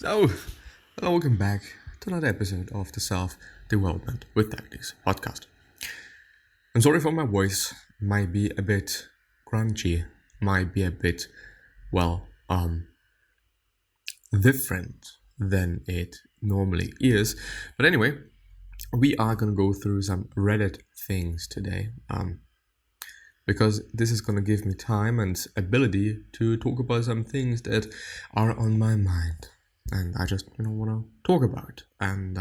So, hello, welcome back to another episode of the Self-Development with Tactics podcast. I'm sorry for my voice, might be a bit crunchy, might be a bit, different than it normally is. But anyway, we are gonna go through some Reddit things today, because this is gonna give me time and ability to talk about some things that are on my mind. And I just, want to talk about and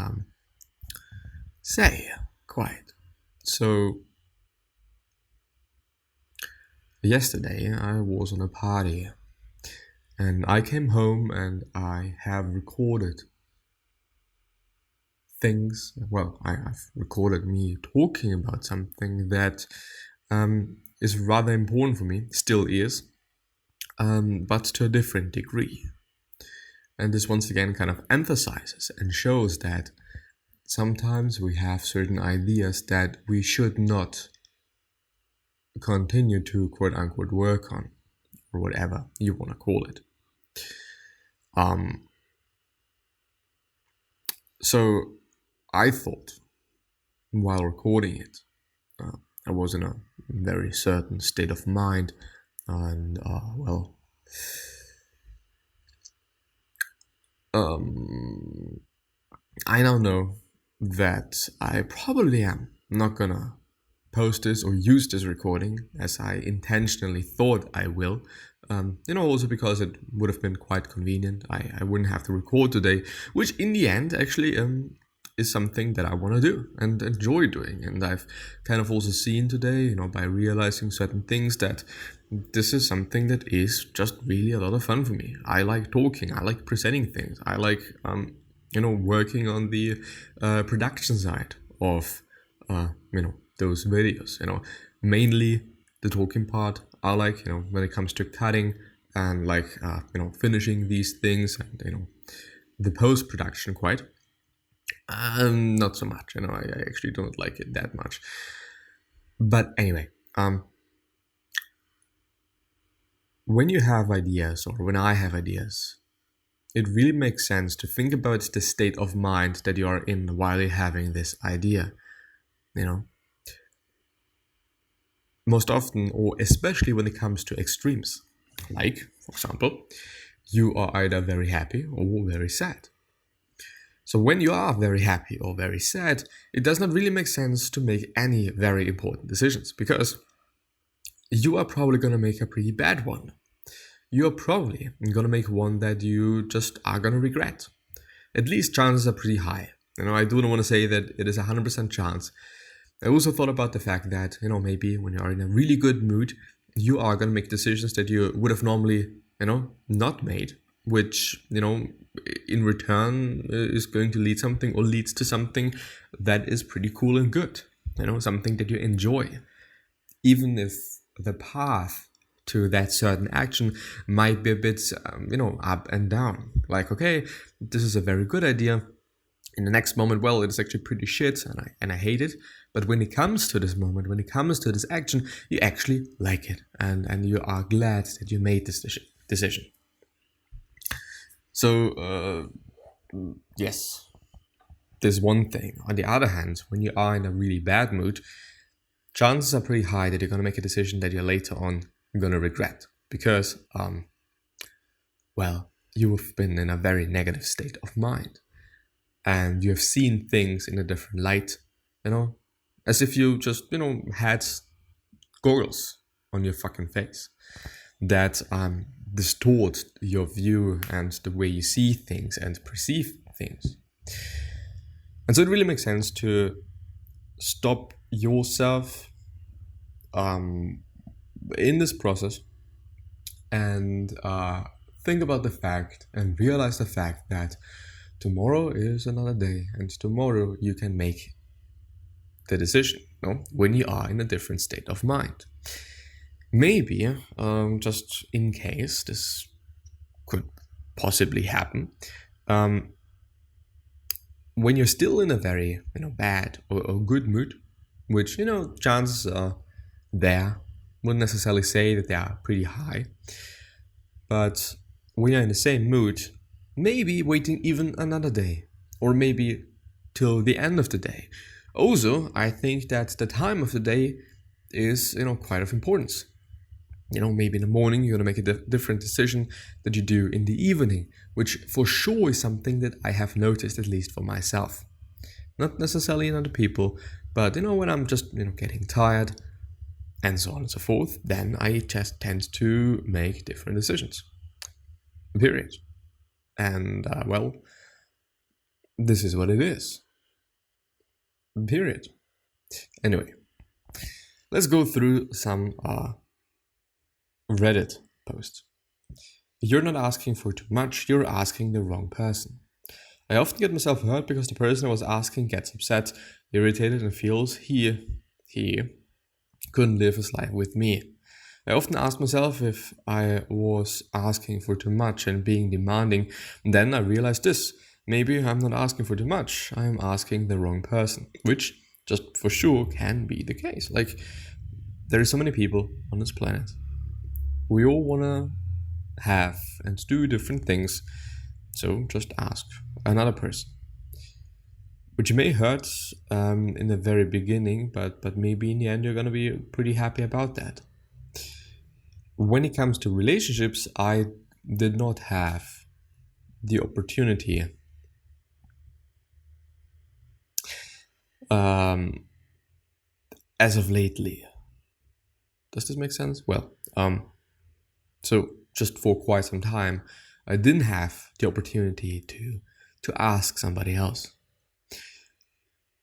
say quite. So, yesterday I was on a party and I came home and I have recorded things. Well, I have recorded me talking about something that is rather important for me, still is, but to a different degree. And this once again kind of emphasizes and shows that sometimes we have certain ideas that we should not continue to quote unquote work on, or whatever you want to call it. So I thought while recording it, I was in a very certain state of mind, and I now know that I probably am not gonna post this or use this recording as I intentionally thought I will. Also because it would have been quite convenient. I wouldn't have to record today, which in the end actually is something that I want to do and enjoy doing. And I've kind of also seen today, by realizing certain things, that this is something that is just really a lot of fun for me. I like talking, I like presenting things, I like working on the production side of those videos. Mainly the talking part. I like when it comes to cutting and finishing these things, and the post production quite. Not so much. I actually don't like it that much. But anyway, when you have ideas, or when I have ideas, it really makes sense to think about the state of mind that you are in while you're having this idea. Most often, or especially when it comes to extremes, like, for example, you are either very happy or very sad. So when you are very happy or very sad, it does not really make sense to make any very important decisions, because you are probably going to make a pretty bad one. You are probably going to make one that you just are going to regret. At least chances are pretty high. I do not want to say that it is a 100% chance. I also thought about the fact that, maybe when you are in a really good mood, you are going to make decisions that you would have normally, not made, which, in return is going to leads to something that is pretty cool and good, something that you enjoy. Even if the path to that certain action might be a bit, up and down. Like, okay, this is a very good idea. In the next moment, well, it's actually pretty shit, and I hate it. But when it comes to this moment, when it comes to this action, you actually like it, and you are glad that you made this decision. So, yes, there's one thing. On the other hand, when you are in a really bad mood, chances are pretty high that you're going to make a decision that you're later on going to regret, because, you have been in a very negative state of mind. And you have seen things in a different light, as if you just, had goggles on your fucking face that distort your view and the way you see things and perceive things. And so it really makes sense to stop yourself in this process and think about the fact and realize the fact that tomorrow is another day, and tomorrow you can make the decision, when you are in a different state of mind. Maybe, just in case this could possibly happen, when you're still in a very, bad or good mood, which, chances are there, wouldn't necessarily say that they are pretty high, but when you're in the same mood, maybe waiting even another day, or maybe till the end of the day. Also, I think that the time of the day is, quite of importance. Maybe in the morning you're going to make a different decision that you do in the evening, which for sure is something that I have noticed, at least for myself. Not necessarily in other people, but when I'm just, getting tired and so on and so forth, then I just tend to make different decisions. Period. And, this is what it is. Period. Anyway, let's go through some Reddit posts. You're not asking for too much, you're asking the wrong person. I often get myself hurt because the person I was asking gets upset, irritated, and feels he couldn't live his life with me. I often ask myself if I was asking for too much and being demanding. And then I realize this. Maybe I'm not asking for too much, I'm asking the wrong person, which just for sure can be the case. Like, there are so many people on this planet. We all want to have and do different things, so just ask another person. Which may hurt in the very beginning, but maybe in the end you're going to be pretty happy about that. When it comes to relationships, I did not have the opportunity as of lately. Does this make sense? Well, so just for quite some time, I didn't have the opportunity to ask somebody else.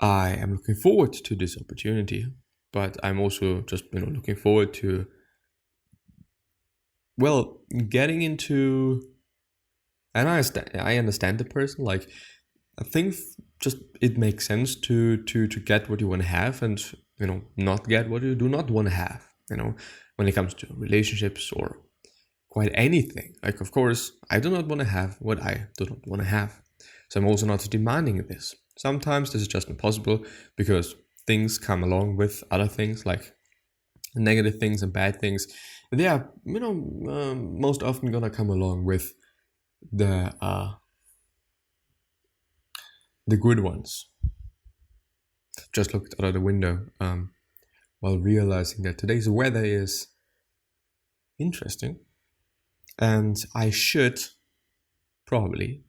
I am looking forward to this opportunity, but I'm also just looking forward to getting into. And I understand the person. Like, I think just it makes sense to get what you want to have and not get what you do not want to have. When it comes to relationships or quite anything. Like, of course, I do not want to have what I do not want to have. So I'm also not demanding this. Sometimes this is just impossible because things come along with other things, like negative things and bad things. They are, most often gonna come along with the good ones. Just looked out of the window while realizing that today's weather is interesting, and I should probably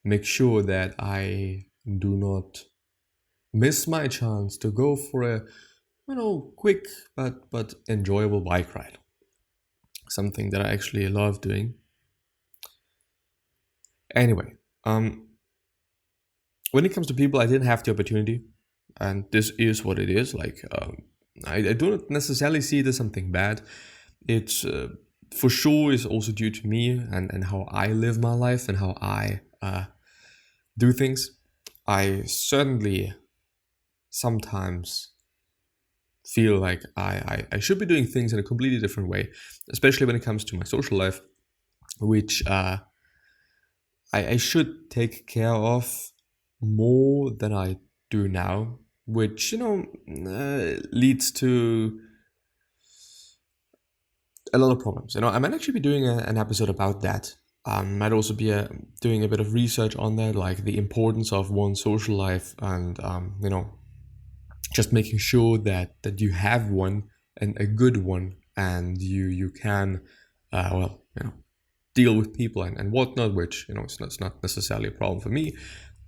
make sure that I do not miss my chance to go for a quick but enjoyable bike ride. Something that I actually love doing. Anyway, when it comes to people, I didn't have the opportunity, and this is what it is. Like, I don't necessarily see it as something bad. It's for sure is also due to me and how I live my life and how I do things. I certainly sometimes feel like I should be doing things in a completely different way, especially when it comes to my social life, which I should take care of more than I do now, which leads to a lot of problems. I might actually be doing an episode about that. Might also be doing a bit of research on that, like the importance of one's social life, and just making sure that you have one, and a good one, and you can deal with people and whatnot, which it's not necessarily a problem for me,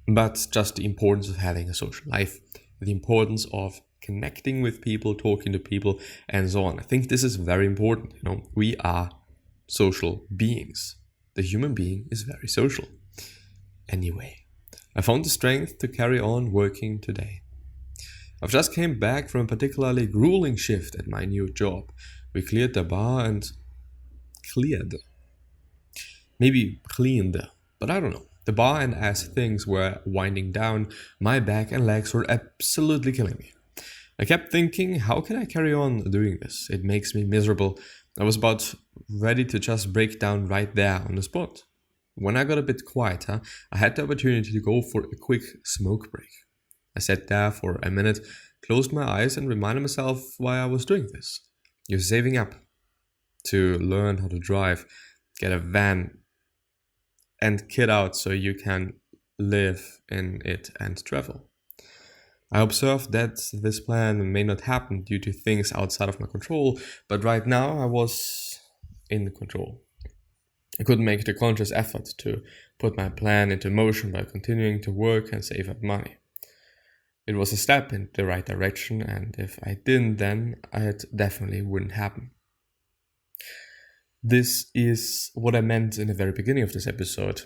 but just the importance of having a social life, the importance of connecting with people, talking to people, and so on. I think this is very important. We are social beings. The human being is very social. Anyway, I found the strength to carry on working today. I've just came back from a particularly grueling shift at my new job. We cleared the bar and cleaned, but I don't know. The bar, and as things were winding down, my back and legs were absolutely killing me. I kept thinking, how can I carry on doing this? It makes me miserable. I was about ready to just break down right there on the spot. When I got a bit quieter, I had the opportunity to go for a quick smoke break. I sat there for a minute, closed my eyes, and reminded myself why I was doing this. You're saving up to learn how to drive, get a van, and kit out so you can live in it and travel. I observed that this plan may not happen due to things outside of my control, but right now I was in control. I could make the conscious effort to put my plan into motion by continuing to work and save up money. It was a step in the right direction, and if I didn't, then it definitely wouldn't happen. This is what I meant in the very beginning of this episode.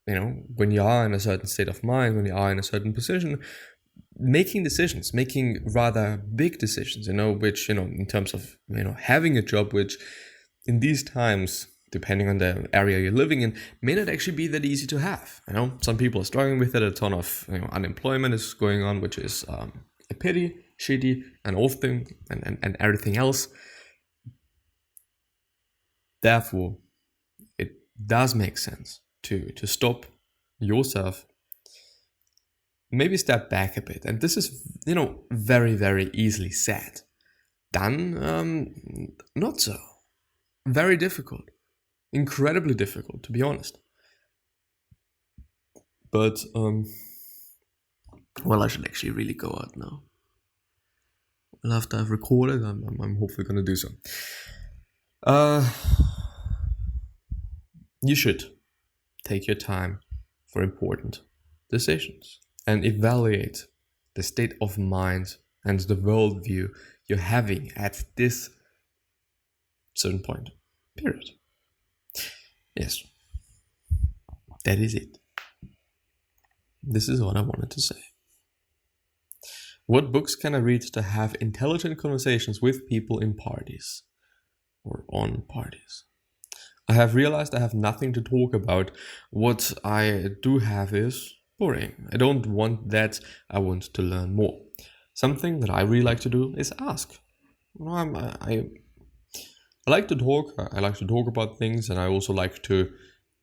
When you are in a certain state of mind, when you are in a certain position, making decisions, making rather big decisions, which, in terms of, having a job, which in these times, depending on the area you're living in, may not actually be that easy to have. Some people are struggling with it. A ton of unemployment is going on, which is a pity, shitty, and often, and everything else. Therefore, it does make sense to stop yourself, maybe step back a bit. And this is, very, very easily said. Done, not so. Very difficult. Incredibly difficult, to be honest. But, I should actually really go out now. Well, after I've recorded, I'm hopefully going to do so. You should take your time for important decisions and evaluate the state of mind and the worldview you're having at this certain point. Period. Yes. That is it. This is what I wanted to say. What books can I read to have intelligent conversations with people in parties or on parties? I have realized I have nothing to talk about. What I do have is boring. I don't want that. I want to learn more. Something that I really like to do is ask. I like to talk. I like to talk about things, and I also like to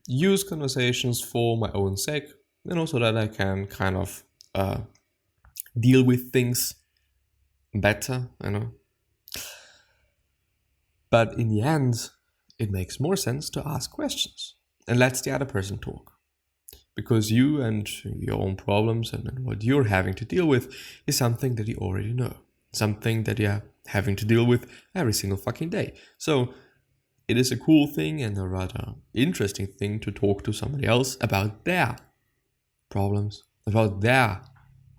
use conversations for my own sake, so that I can kind of deal with things better, But in the end, it makes more sense to ask questions and let the other person talk. Because you and your own problems and what you're having to deal with is something that you already know. Something that you're having to deal with every single fucking day. So it is a cool thing and a rather interesting thing to talk to somebody else about their problems, about their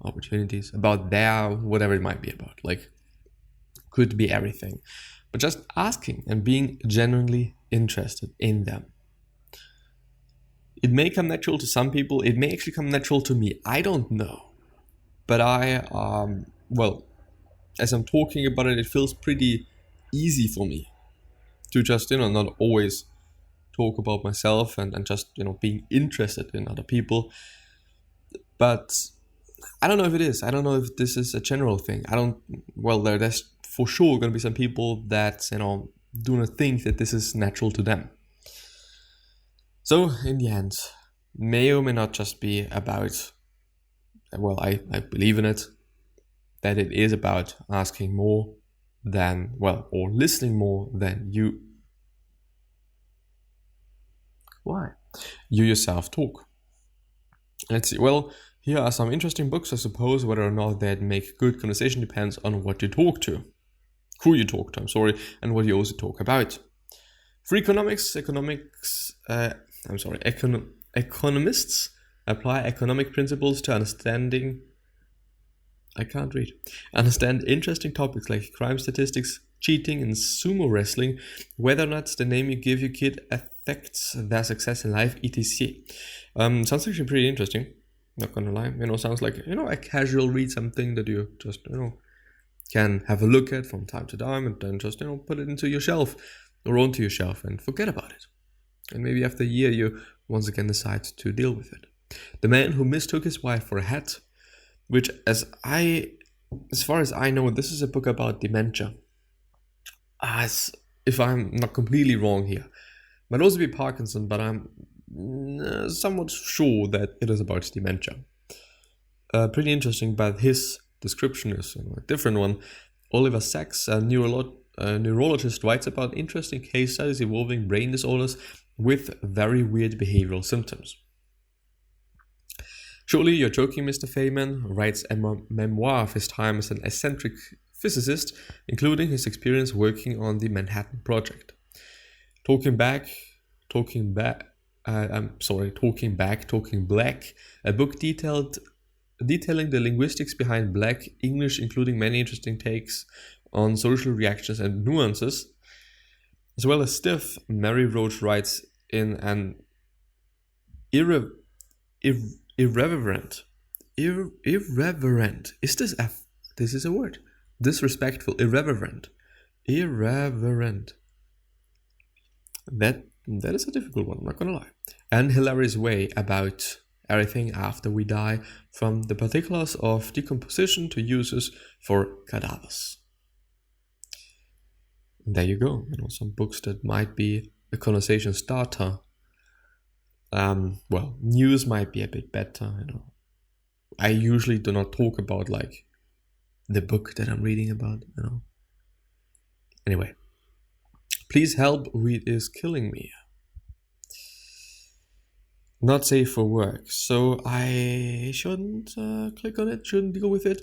opportunities, about their whatever it might be about. Could be everything. But just asking and being genuinely interested in them. It may come natural to some people. It may actually come natural to me. I don't know. But as I'm talking about it, it feels pretty easy for me to just, not always talk about myself and just, being interested in other people. But I don't know if it is. I don't know if this is a general thing. There's for sure going to be some people that, do not think that this is natural to them. So in the end, may or may not just be about, I believe in it, that it is about asking more than, or listening more than you yourself talk. Let's see. Here are some interesting books. I suppose whether or not they'd make good conversation depends on what you talk to. Who you talk to, and what you also talk about. For economists apply economic principles to understand interesting topics like crime statistics, cheating, and sumo wrestling, whether or not the name you give your kid affects their success in life, etc. Sounds actually pretty interesting, not gonna lie. Sounds like, a casual read, something that you just, can have a look at from time to time and then just, put it into your shelf or onto your shelf and forget about it. And maybe after a year, you once again decide to deal with it. The Man Who Mistook His Wife for a Hat, which as far as I know, this is a book about dementia. If I'm not completely wrong here. Might also be Parkinson, but I'm somewhat sure that it is about dementia. Pretty interesting, but his description is a different one. Oliver Sacks, a neurologist, writes about interesting case studies involving brain disorders with very weird behavioral symptoms. Surely you're joking, Mr. Feynman writes a memoir of his time as an eccentric physicist, including his experience working on the Manhattan Project. Talking Back, Talking Black, a book detailing the linguistics behind Black English, including many interesting takes on social reactions and nuances, as well as Stiff. Mary Roach writes in an irreverent, is this this is a word, disrespectful, irreverent, that is a difficult one, I'm not gonna lie, and hilarious way about everything after we die, from the particulars of decomposition to uses for cadavers. There you go, some books that might be a conversation starter. Well, news might be a bit better, I usually do not talk about like the book that I'm reading about, Anyway, please help, weed is killing me. Not safe for work, so I shouldn't click on it, shouldn't deal with it.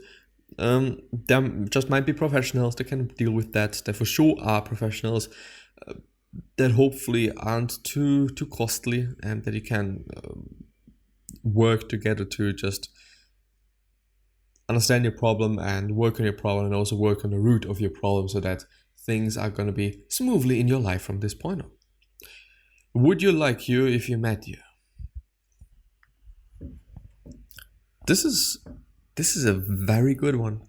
There just might be professionals that can deal with that. There for sure are professionals that hopefully aren't too costly, and that you can work together to just understand your problem and work on your problem, and also work on the root of your problem, so that things are going to be smoothly in your life from this point on. Would you like you if you met you? This is a very good one.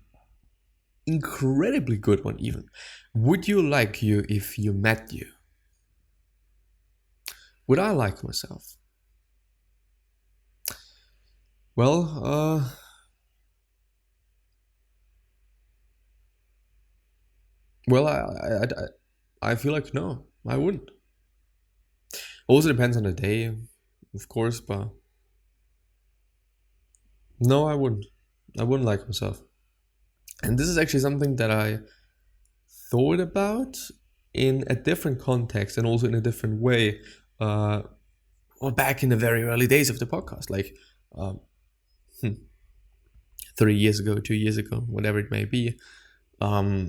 Incredibly good one, even. Would you like you if you met you? Would I like myself? Well, I feel like no, I wouldn't. Also depends on the day, of course, but no, I wouldn't. I wouldn't like myself. And this is actually something that I thought about in a different context and also in a different way. Back in the very early days of the podcast, like 3 years ago, 2 years ago, whatever it may be. I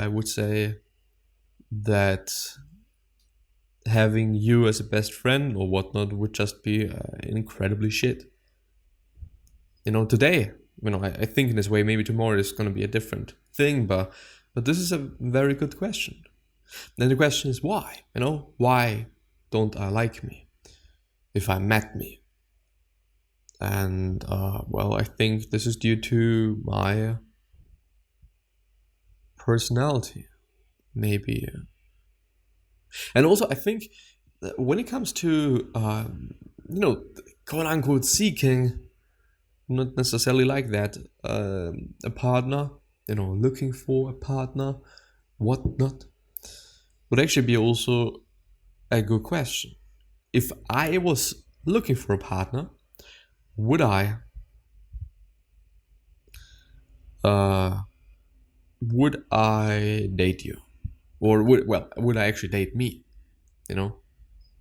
would say that having you as a best friend or whatnot would just be incredibly shit. Today, I think in this way, maybe tomorrow is going to be a different thing, but this is a very good question. Then the question is why? Why don't I like me if I met me? And I think this is due to my personality, maybe. And also, I think that when it comes to, quote unquote, seeking, not necessarily like that, a partner, looking for a partner, whatnot, would actually be also a good question. If I was looking for a partner, would I date you? Or would I actually date me?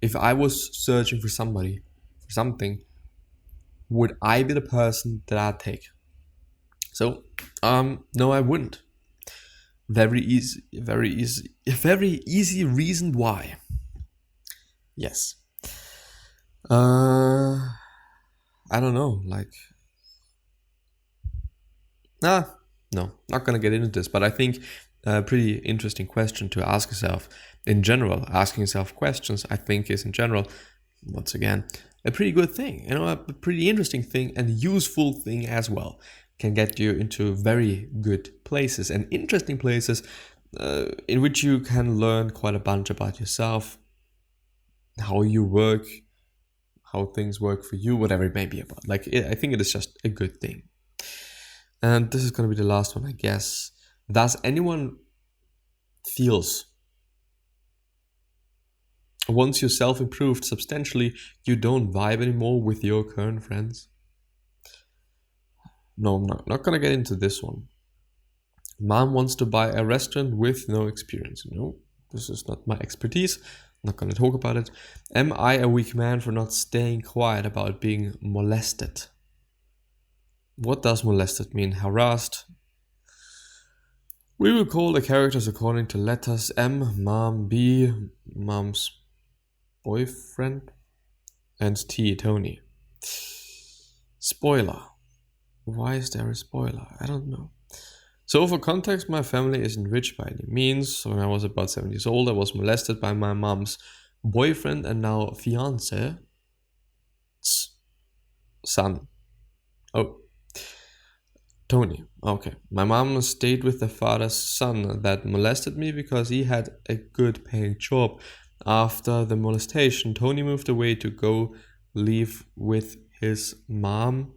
If I was searching for somebody, for something, would I be the person that I'd take? So, no, I wouldn't. Very easy reason why. Yes. I don't know, no, not gonna get into this, but I think a pretty interesting question to ask yourself in general. Asking yourself questions, I think, is in general, once again, a pretty good thing, a pretty interesting thing and useful thing as well. Can get you into very good places and interesting places in which you can learn quite a bunch about yourself, how you work, how things work for you, whatever it may be about. I think it is just a good thing. And this is going to be the last one, I guess. Does anyone feels once yourself improved substantially, you don't vibe anymore with your current friends? No, I'm not going to get into this one. Mom wants to buy a restaurant with no experience. No, this is not my expertise. I'm not going to talk about it. Am I a weak man for not staying quiet about being molested? What does molested mean? Harassed? We will call the characters according to letters. M, mom, B, mom's boyfriend, and T, Tony. Spoiler. Why is there a spoiler? I don't know. So for context, my family isn't rich by any means. So when I was about 7 years old, I was molested by my mom's boyfriend and now fiance, son. Oh, Tony. Okay. My mom stayed with the father's son that molested me because he had a good paying job. After the molestation, Tony moved away to go live with his mom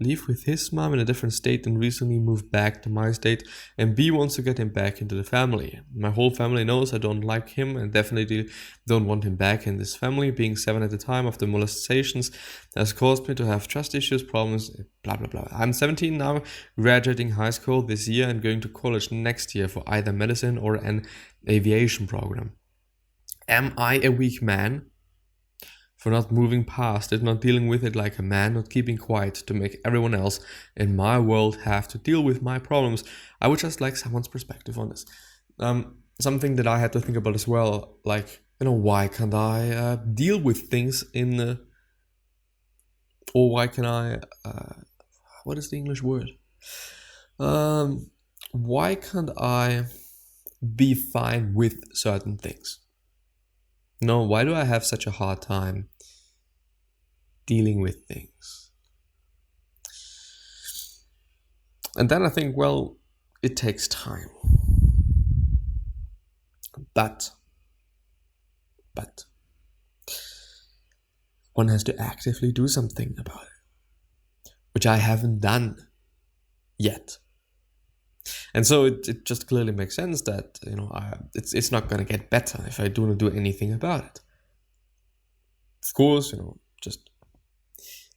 in a different state and recently moved back to my state, and B wants to get him back into the family. My whole family knows I don't like him and definitely don't want him back in this family. Being 7 at the time of the molestations has caused me to have trust issues, problems, blah blah blah. I'm 17 now, graduating high school this year and going to college next year for either medicine or an aviation program. Am I a weak man for not moving past it, not dealing with it like a man, not keeping quiet to make everyone else in my world have to deal with my problems? I would just like someone's perspective on this. Something that I had to think about as well, like, why can't I deal with things or why can I, what is the English word? Why can't I be fine with certain things? No, why do I have such a hard time dealing with things? And then I think, well, it takes time. But one has to actively do something about it, which I haven't done yet. And so it just clearly makes sense that, it's not going to get better if I do not do anything about it. Of course, just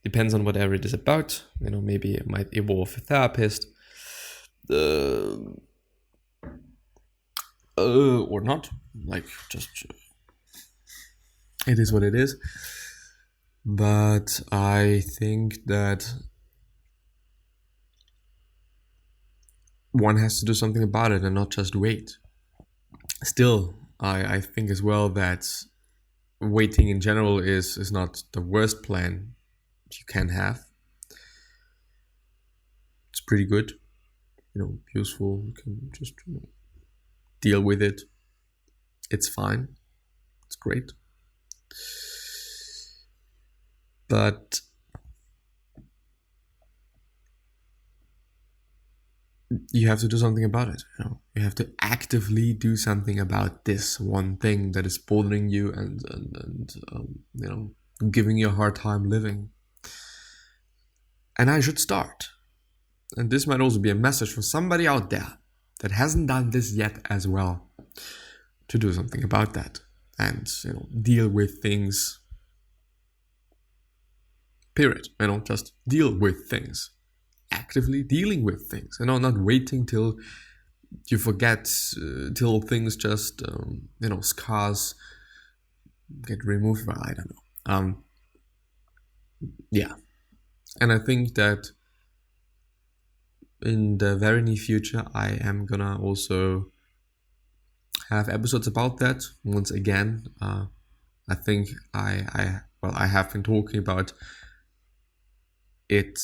depends on whatever it is about. Maybe it might involve a therapist, or not. Like, just it is what it is. But I think that one has to do something about it and not just wait. Still, I think as well that waiting in general is not the worst plan you can have. It's pretty good, useful. You can just deal with it. It's fine. It's great. But you have to do something about it. You have to actively do something about this one thing that is bothering you and giving you a hard time living. And I should start. And this might also be a message for somebody out there that hasn't done this yet as well, to do something about that and deal with things. Period. Just deal with things. Actively dealing with things, not waiting till you forget, till things just, scars get removed. Well, I don't know. Yeah. And I think that in the very near future, I am gonna also have episodes about that. Once again, I think I have been talking about it.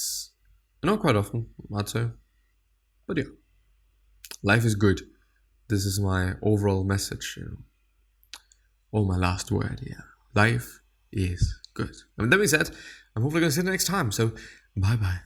Not quite often, I'd say. But yeah, life is good. This is my overall message, Or my last word, yeah. Life is good. And that being said, I'm hopefully going to see you next time. So, bye-bye.